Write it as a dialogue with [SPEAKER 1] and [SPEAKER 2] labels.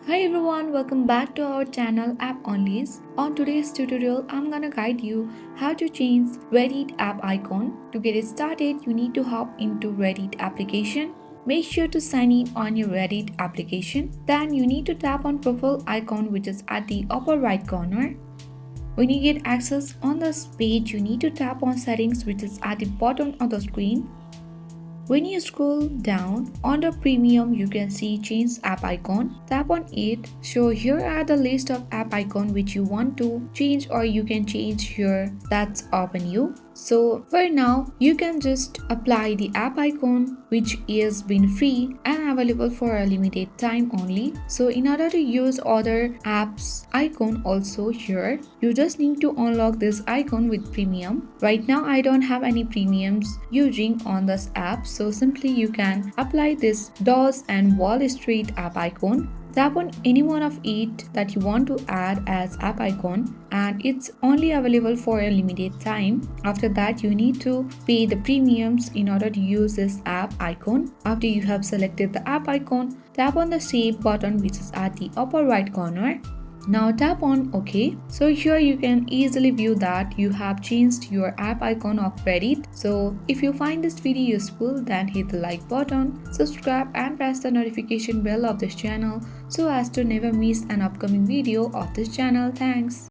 [SPEAKER 1] Hi everyone, welcome back to our channel App Onlys. On today's tutorial, I'm gonna guide you how to change Reddit app icon. To get it started, you need to hop into Reddit application. Make sure to sign in on your Reddit application. Then you need to tap on profile icon which is at the upper right corner. When you get access on this page, you need to tap on settings which is at the bottom of the screen. When you scroll down under premium, you can see change app icon. Tap on it. So here are the list of app icon which you want to change or you can change here. That's open you. So for now, you can just apply the app icon which is been free and available for a limited time only. So in order to use other apps icon also here, you just need to unlock this icon with premium. Right now I don't have any premiums using on this app, so simply you can apply this Dawes and Wall Street app icon. Tap on any one of it that you want to add as app icon and it's only available for a limited time. After that you need to pay the premiums in order to use this app icon. After you have selected the app icon, tap on the save button which is at the upper right corner. Now tap on OK. So here you can easily view that you have changed your app icon of Reddit. So if you find this video useful, then hit the like button, subscribe and press the notification bell of this channel so as to never miss an upcoming video of this channel. Thanks.